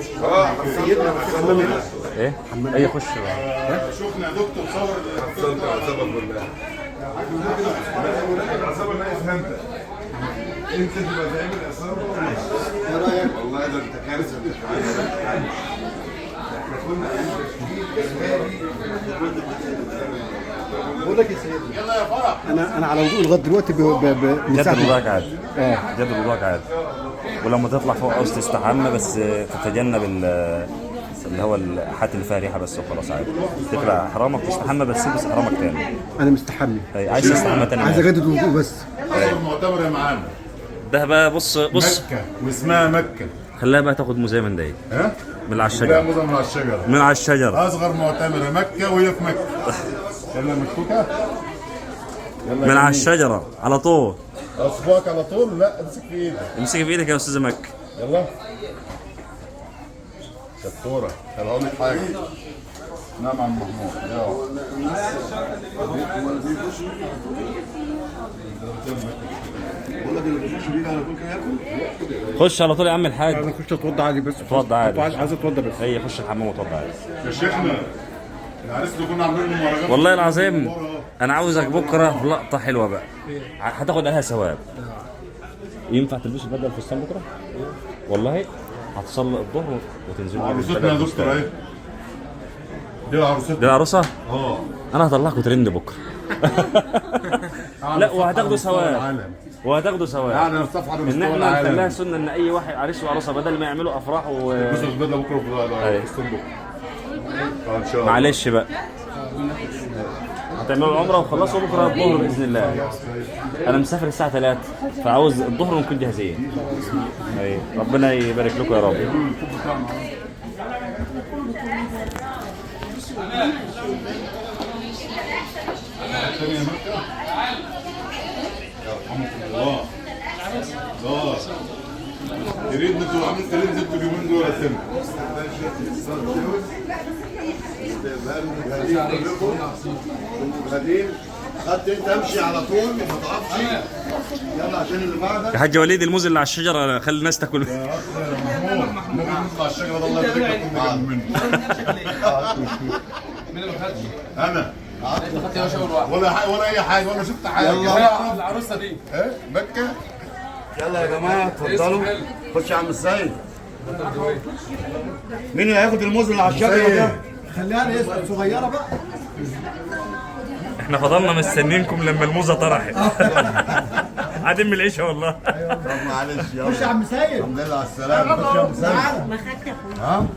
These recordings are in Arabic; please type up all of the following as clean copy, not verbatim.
سيدنا حمام هنا. ايه؟ اي خش شفنا يا دكتور صور حصلت عصابة كلها. العصابه اللي هي فهمت انت تبقى زعيم العصابه. ايه رايك؟ والله ده انت كارثه مش عارف. احنا كنا بقول لك يا سيدي، يلا يا فرح. انا على وضوء لغايه دلوقتي من جد ساعه الوضوء عادي. جد الوضوء عادي. ولما تطلع فوق عاوز تستحمى بس تتجنب اللي هو الحاجات اللي فيها ريحه بس وخلاص عادي. تقلع احرامك تستحمى بس تلبس احرامك تاني. انا مستحمي، عايز تستحمى تاني. عايز اجدد الوضوء بس. اول معتبر يا معلم. ده بقى بص مكه واسمها مكه. خليها بقى تاخد موزه من دي. ها؟ من على لا الشجره. موزه من على الشجره. من على الشجره. اصغر معتمر مكه وهي في مكه. يلا مكوكه. يلا من على الشجره على طول. اصبعك على طول. لا امسك في ايدك. امسك في ايدك يا استاذ مكه. يلا شطوره. طب اقول لك حاجه. نعم عم محمود. بقول لك اللي بيخش بيجي على طول كده ياكل. خش على طول يا عم الحاج. انا اخش اتوضى عادي بس. اتوضى عادي. عايز اتوضى بس. هي خش الحمام واتوضى عادي. يا شيخنا العريس اللي كنا عاملين له مهرجان. والله العظيم انا عاوزك بكره في لقطه حلوه بقى. هتاخد عليها ثواب. ينفع تلبسوا البدله الفستان بكره؟ والله هتصلي الظهر وتنزلوا عروستنا يا دكتور اهي. دي عروستنا. دي العروسه؟ انا هطلعكم ترند بكره. لا وهتاخدوا ثواب. وهتاخدوا ثواب. يعني الصفحه على ان مستوى احنا العالم. نخليها سنه ان اي واحد عريس وعروسه بدل ما يعملوا افراح بص البدله بكره في فستان بكره. ان شاء الله. معلش بقى هتعملوا العمره وخلصوا بكره الظهر باذن الله. انا مسافر الساعه 3 فعاوز الظهر نكون جاهزين. اي ربنا يبارك لكم يا رب. الثانية مكة. يرحمكم الله. الله. تريد انتوا عاملين تريد انتوا اليومين دول السنة. بعدين خدت انت امشي على طول ما تقفش. يلا عشان اللي بعدك. يا حاج وليد الموز اللي على الشجره خلي الناس تاكل. يا اخ يا محمود ممكن نطلع الشجرة ده الله يبارك لكم نجيب منه. انا ولا اي حاجة ولا شفت حاجة. يلا. العروسه دي ايه مكة. يلا يا جماعه اتفضلوا. خش يا عم السيد. مين اللي هياخد الموز اللي على الشجره ده؟ خليها ايه صغيره بقى. احنا فضلنا مستنينكم لما الموزه طرحت. قاعدين من العشاء والله. طب معلش يلا. خش يا عم سيد. الحمد لله على السلامه. خش يا عم سيد. ما خدت اخويا.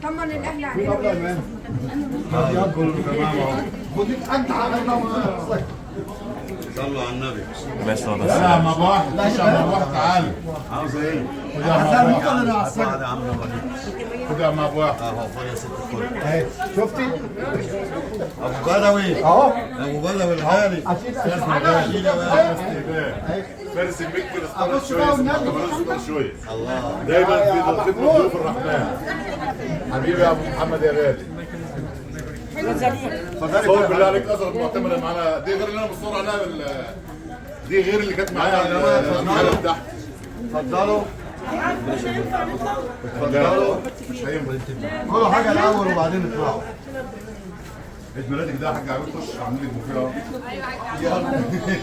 طمن الاهل علينا. كله تمام اهو. خدي انت على صلوا على النبي. بس هو لا يا عم ابو واحد. خش يا عم ابو واحد تعالى. عاوز ايه؟ خد يا عم ابو واحد. بعد يا عم نبي. خد يا عم ابو واحد. اهو خد يا ست الكل. اهي شفتي ابو بدوي. اهو. ابو بدوي الغالي. شيل يا باشا. فارس المكي اصطاد شويه. شويه. الله. دايما في خدمه ضيوف الرحمن. حبيبي يا ابو محمد يا غالي. صور بالله عليك اصغر معتمده معانا. دي غير اللي انا مصور عليها دي غير اللي كانت معايا المحل تحت. اتفضلوا. اتفضلوا. مش هينفع. كلوا حاجه الاول وبعدين اطلعوا. عيد ميلادك ده يا حاج عبيد. خش عاملين لك بوفيه اهو.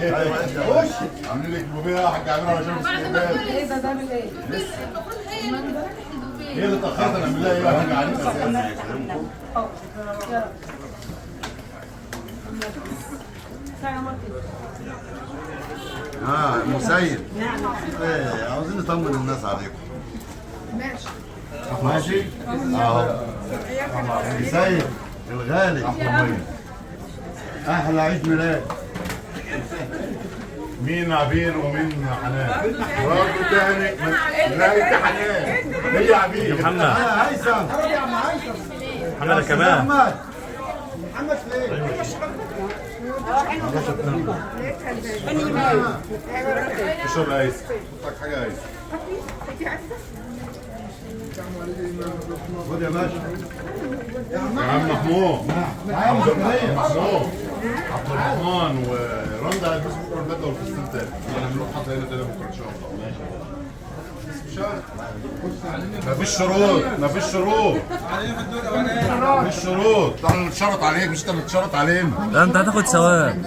ايوه انت خش. عاملين لك بوفيه يا حاج عبيد عشان الاستقبال. ايه ده بتعمل ايه؟ هي اللي اتاخرت انا اعمل لها ايه بقى يا حاج عبيد اساسا. مسيد. ايه عاوزين نطمن الناس عليكم. ماشي. اهو. مسيد الغالي. احلى عيد ميلاد. مين عبير ومين حنان؟ برضه تاني. لا انت حنان. هي عبير. محمد هيثم. محمد كمان. محمد فين؟ اشرب يا ايس. حطك حاجه يا ايس. خد يا باشا. يا عم محمود. عبد محمود. عبد الرحمن ورندا هيلبسوا بكره البدله والفستان تاني. هنعمل له حفله هنا تاني بكره ان شاء الله. ماشي. مفيش شروط مفيش شروط مفيش شروط، احنا نتشرط عليك مش انت اللي تتشرط علينا. لا انت هتاخد ثواب.